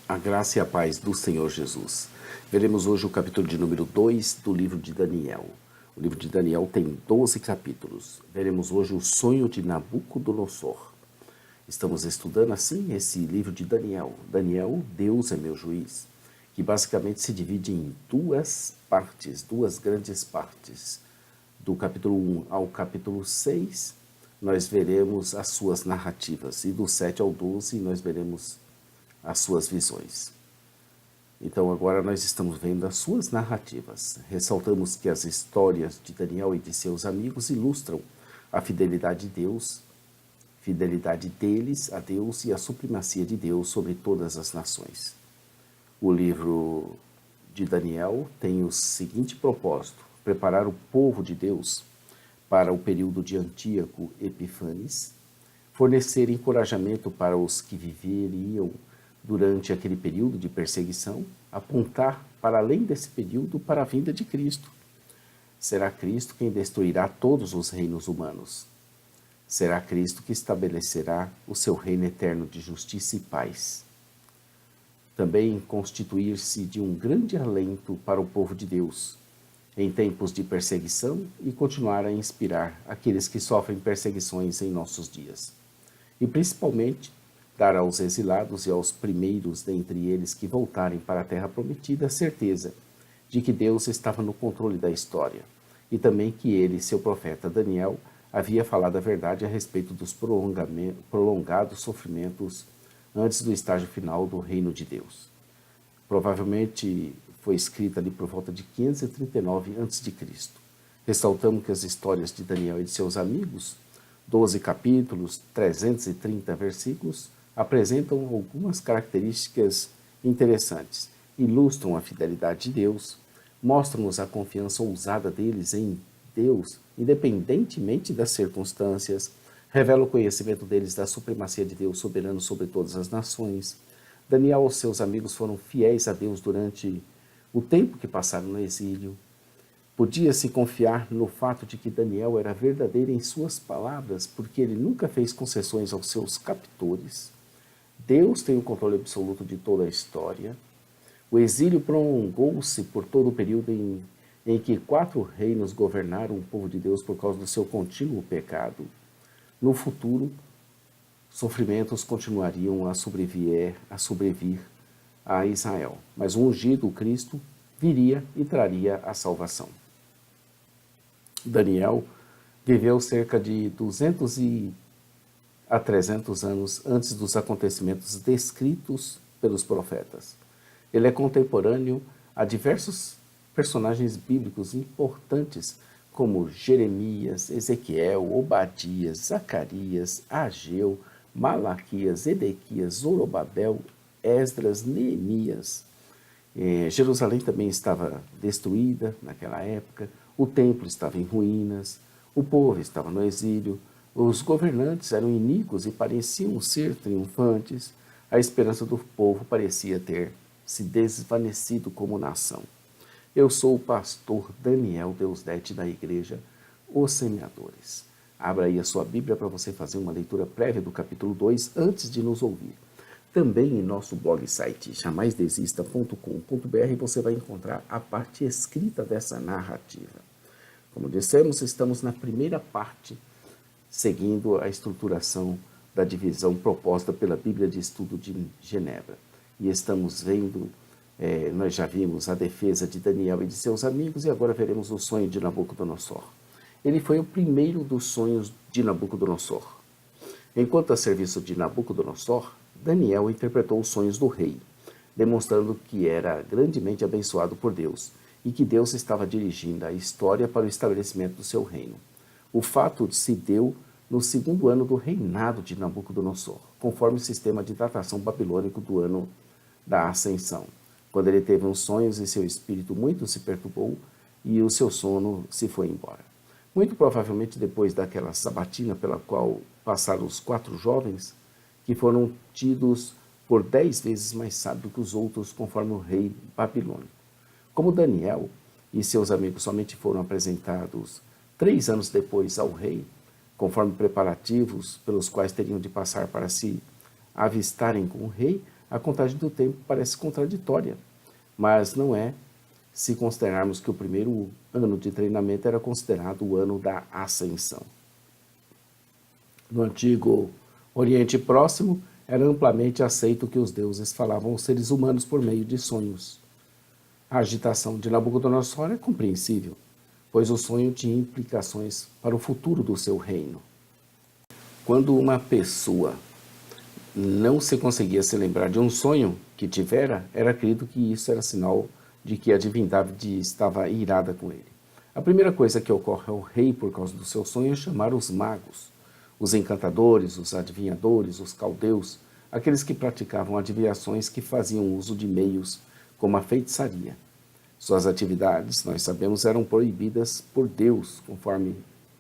A graça e a paz do Senhor Jesus. Veremos hoje o capítulo de número 2 do livro de Daniel. O livro de Daniel tem 12 capítulos. Veremos hoje o sonho de Nabucodonosor. Estamos estudando assim esse livro de Daniel. Daniel, Deus é meu juiz, que basicamente se divide em duas partes, duas grandes partes. Do capítulo 1 ao capítulo 6, nós veremos as suas narrativas. E do 7 ao 12, nós veremos as suas visões. Então agora nós estamos vendo as suas narrativas. Ressaltamos que as histórias de Daniel e de seus amigos ilustram a fidelidade de Deus, fidelidade deles a Deus e a supremacia de Deus sobre todas as nações. O livro de Daniel tem o seguinte propósito: preparar o povo de Deus para o período de Antíoco Epífanes, fornecer encorajamento para os que viveriam durante aquele período de perseguição, apontar para além desse período para a vinda de Cristo. Será Cristo quem destruirá todos os reinos humanos. Será Cristo que estabelecerá o seu reino eterno de justiça e paz. Também constituir-se de um grande alento para o povo de Deus, em tempos de perseguição, e continuar a inspirar aqueles que sofrem perseguições em nossos dias. E principalmente, dar aos exilados e aos primeiros dentre eles que voltarem para a terra prometida a certeza de que Deus estava no controle da história, e também que ele, seu profeta Daniel, havia falado a verdade a respeito dos prolongados sofrimentos antes do estágio final do reino de Deus. Provavelmente foi escrita ali por volta de 539 a.C. Ressaltamos que as histórias de Daniel e de seus amigos, 12 capítulos, 330 versículos, apresentam algumas características interessantes, ilustram a fidelidade de Deus, mostram-nos a confiança ousada deles em Deus, independentemente das circunstâncias, revela o conhecimento deles da supremacia de Deus soberano sobre todas as nações. Daniel e seus amigos foram fiéis a Deus durante o tempo que passaram no exílio. Podia-se confiar no fato de que Daniel era verdadeiro em suas palavras, porque ele nunca fez concessões aos seus captores. Deus tem o controle absoluto de toda a história. O exílio prolongou-se por todo o período em que 4 reinos governaram o povo de Deus por causa do seu contínuo pecado. No futuro, sofrimentos continuariam a sobrevir a Israel, mas o ungido, o Cristo, viria e traria a salvação. Daniel viveu cerca de 200 a 300 anos antes dos acontecimentos descritos pelos profetas. Ele é contemporâneo a diversos personagens bíblicos importantes, como Jeremias, Ezequiel, Obadias, Zacarias, Ageu, Malaquias, Edequias, Zorobabel, Esdras, Neemias. Jerusalém também estava destruída naquela época, o templo estava em ruínas, o povo estava no exílio, os governantes eram iníquos e pareciam ser triunfantes, a esperança do povo parecia ter se desvanecido como nação. Eu sou o pastor Daniel Deusdete da igreja Os Semeadores. Abra aí a sua Bíblia para você fazer uma leitura prévia do capítulo 2 antes de nos ouvir. Também em nosso blog site jamaisdesista.com.br você vai encontrar a parte escrita dessa narrativa. Como dissemos, estamos na primeira parte, seguindo a estruturação da divisão proposta pela Bíblia de Estudo de Genebra. E estamos vendo, nós já vimos a defesa de Daniel e de seus amigos, e agora veremos o sonho de Nabucodonosor. Ele foi o primeiro dos sonhos de Nabucodonosor. Enquanto a serviço de Nabucodonosor, Daniel interpretou os sonhos do rei, demonstrando que era grandemente abençoado por Deus e que Deus estava dirigindo a história para o estabelecimento do seu reino. O fato se deu no 2º ano do reinado de Nabucodonosor, conforme o sistema de datação babilônico do ano da ascensão, quando ele teve uns sonhos e seu espírito muito se perturbou e o seu sono se foi embora. Muito provavelmente depois daquela sabatina pela qual passaram os 4 jovens, que foram tidos por 10 vezes mais sábios que os outros, conforme o rei babilônico. Como Daniel e seus amigos somente foram apresentados 3 anos depois ao rei, conforme preparativos pelos quais teriam de passar para se avistarem com o rei, a contagem do tempo parece contraditória, mas não é se considerarmos que o primeiro ano de treinamento era considerado o ano da ascensão. No antigo Oriente Próximo, era amplamente aceito que os deuses falavam aos seres humanos por meio de sonhos. A agitação de Nabucodonosor é compreensível, pois o sonho tinha implicações para o futuro do seu reino. Quando uma pessoa não se conseguia se lembrar de um sonho que tivera, era crido que isso era sinal de que a divindade estava irada com ele. A primeira coisa que ocorre ao rei por causa do seu sonho é chamar os magos, os encantadores, os adivinhadores, os caldeus, aqueles que praticavam adivinhações que faziam uso de meios como a feitiçaria. Suas atividades, nós sabemos, eram proibidas por Deus, conforme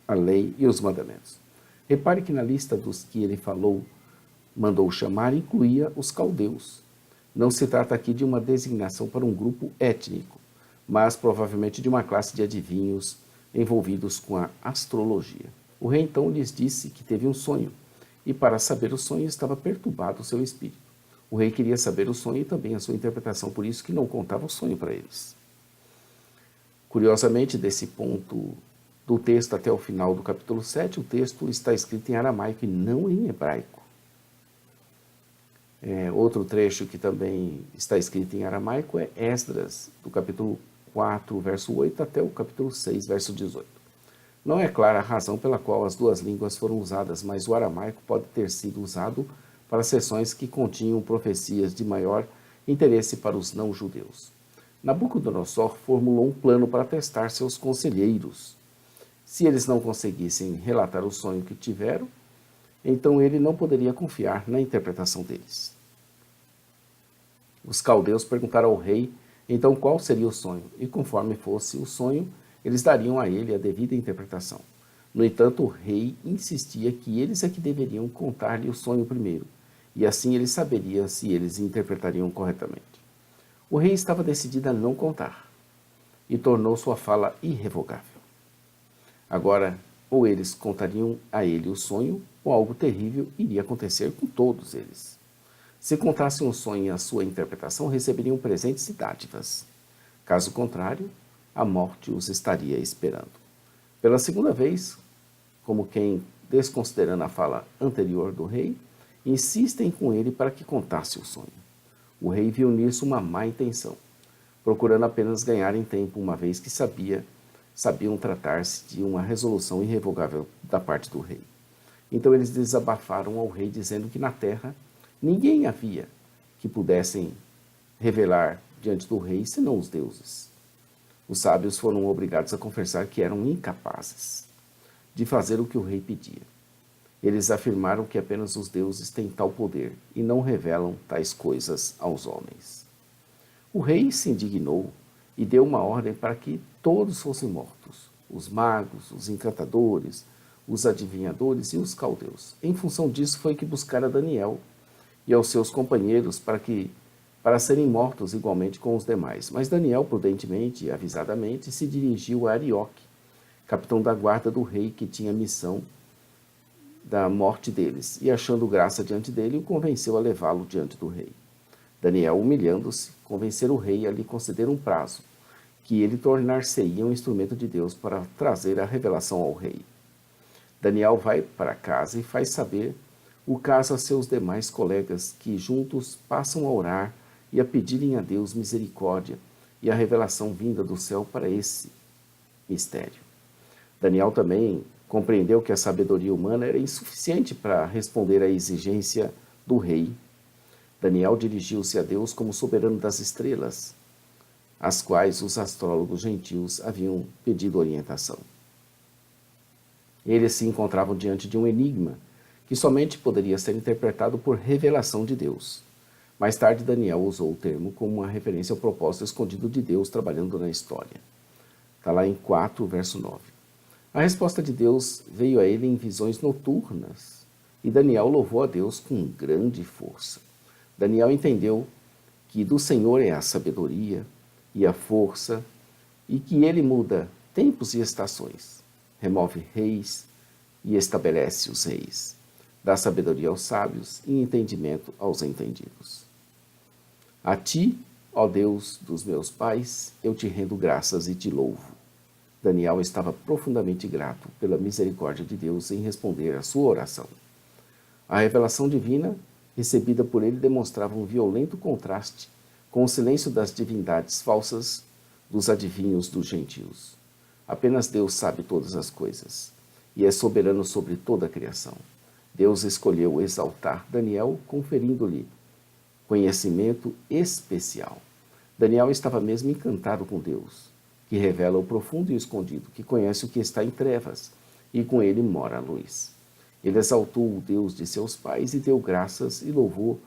a lei e os mandamentos. Repare que na lista dos que ele mandou chamar, incluía os caldeus. Não se trata aqui de uma designação para um grupo étnico, mas provavelmente de uma classe de adivinhos envolvidos com a astrologia. O rei então lhes disse que teve um sonho, e para saber o sonho estava perturbado o seu espírito. O rei queria saber o sonho e também a sua interpretação, por isso que não contava o sonho para eles. Curiosamente, desse ponto do texto até o final do capítulo 7, o texto está escrito em aramaico e não em hebraico. Outro trecho que também está escrito em aramaico é Esdras, do capítulo 4, verso 8, até o capítulo 6, verso 18. Não é clara a razão pela qual as duas línguas foram usadas, mas o aramaico pode ter sido usado para seções que continham profecias de maior interesse para os não-judeus. Nabucodonosor formulou um plano para testar seus conselheiros. Se eles não conseguissem relatar o sonho que tiveram, então ele não poderia confiar na interpretação deles. Os caldeus perguntaram ao rei, então, qual seria o sonho, e conforme fosse o sonho, eles dariam a ele a devida interpretação. No entanto, o rei insistia que eles é que deveriam contar-lhe o sonho primeiro, e assim ele saberia se eles interpretariam corretamente. O rei estava decidido a não contar, e tornou sua fala irrevogável. Agora, ou eles contariam a ele o sonho, ou algo terrível iria acontecer com todos eles. Se contassem o sonho e a sua interpretação, receberiam presentes e dádivas. Caso contrário, a morte os estaria esperando. Pela segunda vez, como quem, desconsiderando a fala anterior do rei, insistem com ele para que contasse o sonho. O rei viu nisso uma má intenção, procurando apenas ganhar em tempo, uma vez que sabiam tratar-se de uma resolução irrevogável da parte do rei. Então eles desabafaram ao rei, dizendo que na terra ninguém havia que pudessem revelar diante do rei, senão os deuses. Os sábios foram obrigados a confessar que eram incapazes de fazer o que o rei pedia. Eles afirmaram que apenas os deuses têm tal poder e não revelam tais coisas aos homens. O rei se indignou e deu uma ordem para que todos fossem mortos, os magos, os encantadores, os adivinhadores e os caldeus. Em função disso foi que buscara Daniel e aos seus companheiros para serem mortos igualmente com os demais. Mas Daniel, prudentemente e avisadamente, se dirigiu a Arioque, capitão da guarda do rei, que tinha missão da morte deles, e achando graça diante dele, o convenceu a levá-lo diante do rei. Daniel, humilhando-se, convenceu o rei a lhe conceder um prazo, que ele tornar-se-ia um instrumento de Deus para trazer a revelação ao rei. Daniel vai para casa e faz saber o caso a seus demais colegas, que juntos passam a orar e a pedirem a Deus misericórdia e a revelação vinda do céu para esse mistério. Daniel também compreendeu que a sabedoria humana era insuficiente para responder à exigência do rei. Daniel dirigiu-se a Deus como soberano das estrelas, às quais os astrólogos gentios haviam pedido orientação. Eles se encontravam diante de um enigma que somente poderia ser interpretado por revelação de Deus. Mais tarde, Daniel usou o termo como uma referência ao propósito escondido de Deus trabalhando na história. Está lá em 4, verso 9. A resposta de Deus veio a ele em visões noturnas, e Daniel louvou a Deus com grande força. Daniel entendeu que do Senhor é a sabedoria e a força, e que ele muda tempos e estações, remove reis e estabelece os reis, dá sabedoria aos sábios e entendimento aos entendidos. A ti, ó Deus dos meus pais, eu te rendo graças e te louvo. Daniel estava profundamente grato pela misericórdia de Deus em responder à sua oração. A revelação divina recebida por ele demonstrava um violento contraste com o silêncio das divindades falsas dos adivinhos dos gentios. Apenas Deus sabe todas as coisas e é soberano sobre toda a criação. Deus escolheu exaltar Daniel, conferindo-lhe conhecimento especial. Daniel estava mesmo encantado com Deus, que revela o profundo e o escondido, que conhece o que está em trevas, e com ele mora a luz. Ele exaltou o Deus de seus pais e deu graças e louvor,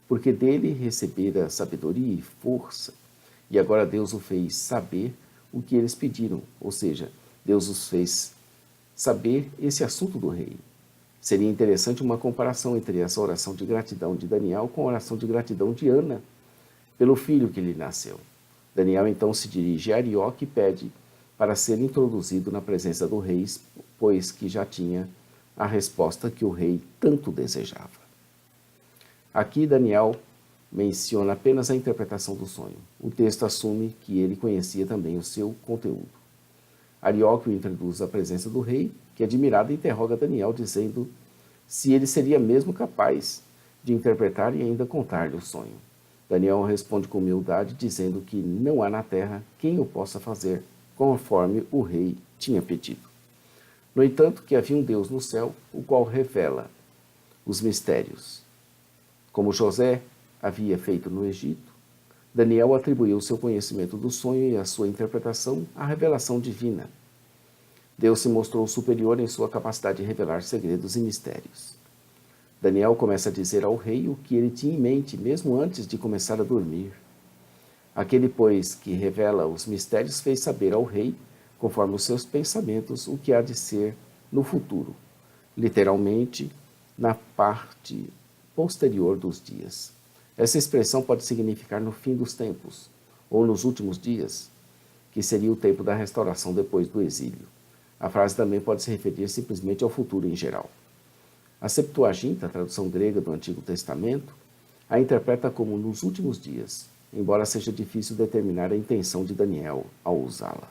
porque dele recebera sabedoria e força. E agora Deus o fez saber o que eles pediram, ou seja, Deus os fez saber esse assunto do rei. Seria interessante uma comparação entre essa oração de gratidão de Daniel com a oração de gratidão de Ana, pelo filho que lhe nasceu. Daniel então se dirige a Arioque e pede para ser introduzido na presença do rei, pois que já tinha a resposta que o rei tanto desejava. Aqui Daniel menciona apenas a interpretação do sonho. O texto assume que ele conhecia também o seu conteúdo. Arioque o introduz à presença do rei, que admirado interroga Daniel, dizendo se ele seria mesmo capaz de interpretar e ainda contar-lhe o sonho. Daniel responde com humildade, dizendo que não há na terra quem o possa fazer, conforme o rei tinha pedido. No entanto, que havia um Deus no céu, o qual revela os mistérios. Como José havia feito no Egito, Daniel atribuiu seu conhecimento do sonho e a sua interpretação à revelação divina. Deus se mostrou superior em sua capacidade de revelar segredos e mistérios. Daniel começa a dizer ao rei o que ele tinha em mente, mesmo antes de começar a dormir. Aquele, pois, que revela os mistérios, fez saber ao rei, conforme os seus pensamentos, o que há de ser no futuro, literalmente, na parte posterior dos dias. Essa expressão pode significar no fim dos tempos, ou nos últimos dias, que seria o tempo da restauração depois do exílio. A frase também pode se referir simplesmente ao futuro em geral. A Septuaginta, a tradução grega do Antigo Testamento, a interpreta como nos últimos dias, embora seja difícil determinar a intenção de Daniel ao usá-la.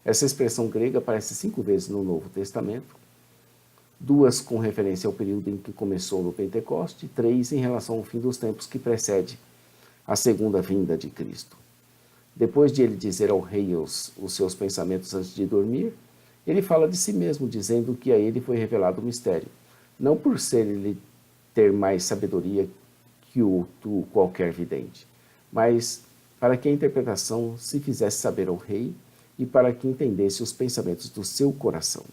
Essa expressão grega aparece 5 vezes no Novo Testamento, 2 com referência ao período em que começou no Pentecoste, 3 em relação ao fim dos tempos que precede a segunda vinda de Cristo. Depois de ele dizer ao rei os seus pensamentos antes de dormir, ele fala de si mesmo, dizendo que a ele foi revelado o mistério, não por ser ele ter mais sabedoria que qualquer vidente, mas para que a interpretação se fizesse saber ao rei e para que entendesse os pensamentos do seu coração.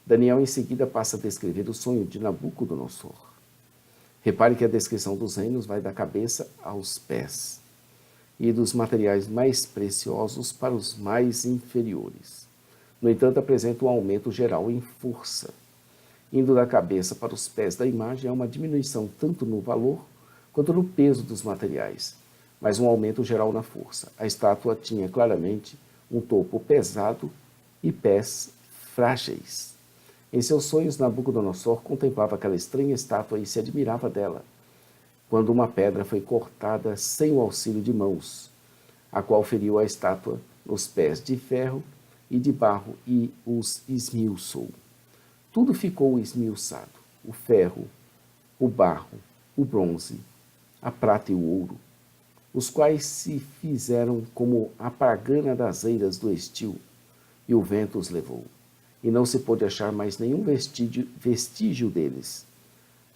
Daniel em seguida passa a descrever o sonho de Nabucodonosor. Repare que a descrição dos reinos vai da cabeça aos pés e dos materiais mais preciosos para os mais inferiores. No entanto, apresenta um aumento geral em força. Indo da cabeça para os pés da imagem, há uma diminuição tanto no valor quanto no peso dos materiais, mas um aumento geral na força. A estátua tinha claramente um topo pesado e pés frágeis. Em seus sonhos, Nabucodonosor contemplava aquela estranha estátua e se admirava dela, quando uma pedra foi cortada sem o auxílio de mãos, a qual feriu a estátua nos pés de ferro e de barro e os esmiuçou. Tudo ficou esmiuçado: o ferro, o barro, o bronze, a prata e o ouro, os quais se fizeram como a pargana das eiras do estio, e o vento os levou, e não se pôde achar mais nenhum vestígio deles.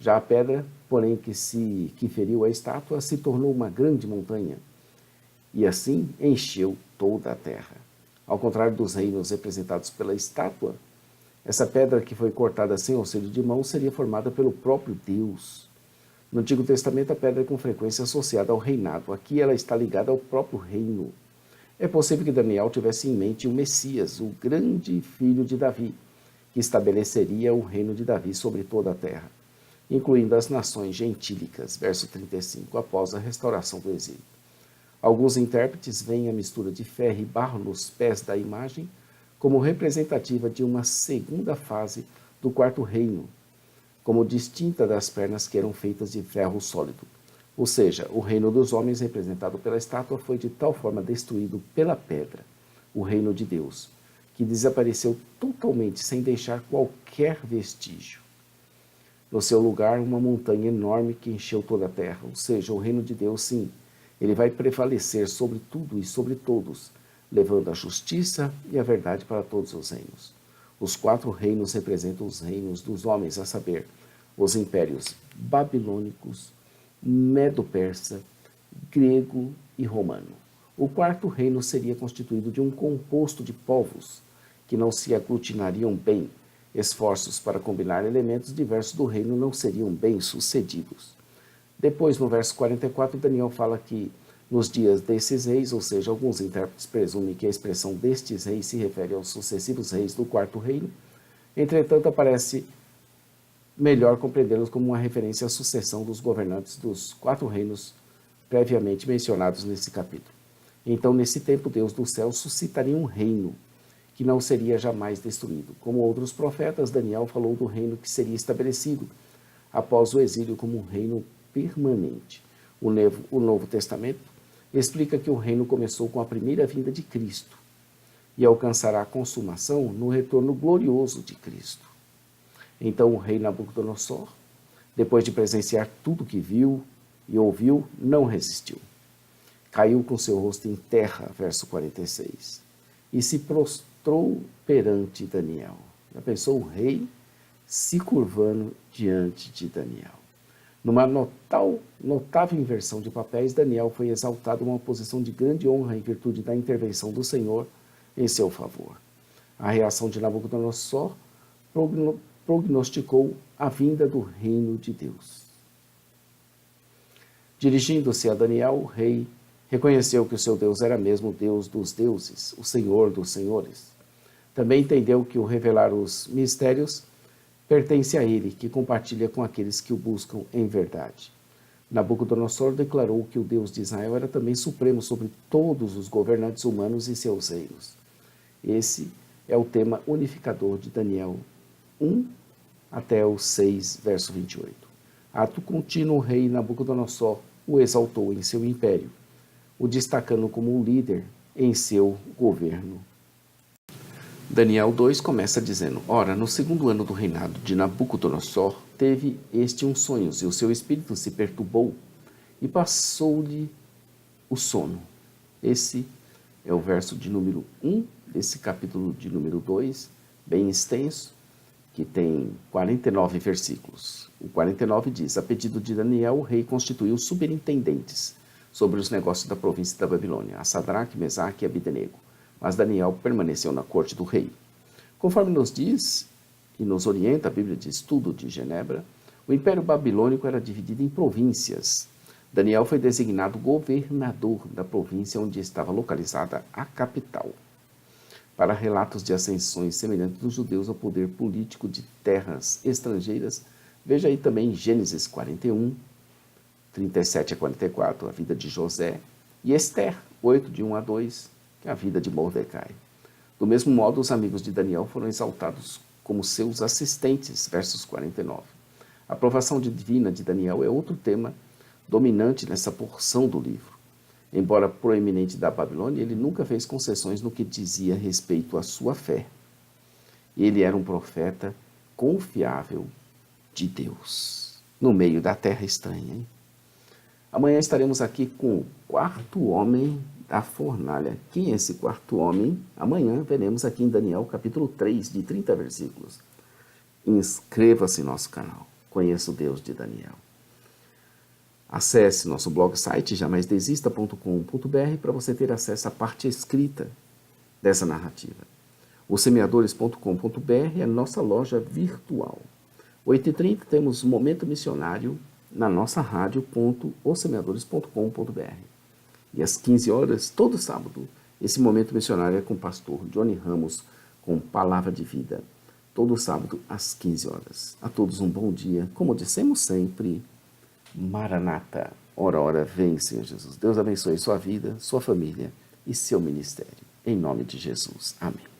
Já a pedra, porém, que feriu a estátua, se tornou uma grande montanha, e assim encheu toda a terra. Ao contrário dos reinos representados pela estátua, essa pedra que foi cortada sem auxílio de mão seria formada pelo próprio Deus. No Antigo Testamento, a pedra é com frequência associada ao reinado. Aqui ela está ligada ao próprio reino. É possível que Daniel tivesse em mente o Messias, o grande filho de Davi, que estabeleceria o reino de Davi sobre toda a terra, incluindo as nações gentílicas, verso 35, após a restauração do exílio. Alguns intérpretes veem a mistura de ferro e barro nos pés da imagem como representativa de uma segunda fase do quarto reino, como distinta das pernas que eram feitas de ferro sólido. Ou seja, o reino dos homens representado pela estátua foi de tal forma destruído pela pedra, o reino de Deus, que desapareceu totalmente sem deixar qualquer vestígio. No seu lugar, uma montanha enorme que encheu toda a terra, ou seja, o reino de Deus, sim, ele vai prevalecer sobre tudo e sobre todos, levando a justiça e a verdade para todos os reinos. Os 4 reinos representam os reinos dos homens, a saber, os impérios babilônicos, medo-persa, grego e romano. O 4º reino seria constituído de um composto de povos que não se aglutinariam bem. Esforços para combinar elementos diversos do reino não seriam bem-sucedidos. Depois, no verso 44, Daniel fala que nos dias desses reis, ou seja, alguns intérpretes presumem que a expressão destes reis se refere aos sucessivos reis do 4º reino. Entretanto, aparece melhor compreendê-los como uma referência à sucessão dos governantes dos 4 reinos previamente mencionados nesse capítulo. Então, nesse tempo, Deus do céu suscitaria um reino que não seria jamais destruído. Como outros profetas, Daniel falou do reino que seria estabelecido após o exílio como um reino permanente. O Novo Testamento explica que o reino começou com a primeira vinda de Cristo e alcançará a consumação no retorno glorioso de Cristo. Então o rei Nabucodonosor, depois de presenciar tudo que viu e ouviu, não resistiu. Caiu com seu rosto em terra, verso 46, e se prostrou perante Daniel. Já pensou o rei se curvando diante de Daniel? Numa notável inversão de papéis, Daniel foi exaltado a uma posição de grande honra em virtude da intervenção do Senhor em seu favor. A reação de Nabucodonosor prognosticou a vinda do reino de Deus. Dirigindo-se a Daniel, o rei reconheceu que o seu Deus era mesmo o Deus dos deuses, o Senhor dos senhores. Também entendeu que o revelar os mistérios pertence a ele, que compartilha com aqueles que o buscam em verdade. Nabucodonosor declarou que o Deus de Israel era também supremo sobre todos os governantes humanos e seus reinos. Esse é o tema unificador de Daniel 1 até o 6, verso 28. Ato contínuo, o rei Nabucodonosor o exaltou em seu império, o destacando como um líder em seu governo. Daniel 2 começa dizendo: Ora, no 2º ano do reinado de Nabucodonosor, teve este um sonho, e o seu espírito se perturbou, e passou-lhe o sono. Esse é o verso de número 1 desse capítulo de número 2, bem extenso, que tem 49 versículos. O 49 diz: A pedido de Daniel, o rei constituiu superintendentes sobre os negócios da província da Babilônia, a Sadraque, Mesaque e Abdenego. Mas Daniel permaneceu na corte do rei. Conforme nos diz e nos orienta a Bíblia de Estudo de Genebra, o Império Babilônico era dividido em províncias. Daniel foi designado governador da província onde estava localizada a capital. Para relatos de ascensões semelhantes dos judeus ao poder político de terras estrangeiras, veja aí também Gênesis 41, 37 a 44, a vida de José, e Esther 8, de 1 a 2, que é a vida de Mordecai. Do mesmo modo, os amigos de Daniel foram exaltados como seus assistentes, versos 49. A aprovação divina de Daniel é outro tema dominante nessa porção do livro. Embora proeminente da Babilônia, ele nunca fez concessões no que dizia respeito à sua fé. Ele era um profeta confiável de Deus, no meio da terra estranha. Hein? Amanhã estaremos aqui com o 4º homem da fornalha. Quem é esse 4º homem? Amanhã veremos aqui em Daniel, capítulo 3, de 30 versículos. Inscreva-se em nosso canal. Conheça o Deus de Daniel. Acesse nosso blog site jamaisdesista.com.br para você ter acesso à parte escrita dessa narrativa. Semeadores.com.br é a nossa loja virtual. 8h30 temos Momento Missionário na nossa rádio.osemeadores.com.br. E às 15 horas, todo sábado, esse Momento Missionário é com o pastor Johnny Ramos, com Palavra de Vida. Todo sábado, às 15 horas. A todos um bom dia. Como dissemos sempre, Maranata, ora, ora, vem, Senhor Jesus. Deus abençoe sua vida, sua família e seu ministério. Em nome de Jesus. Amém.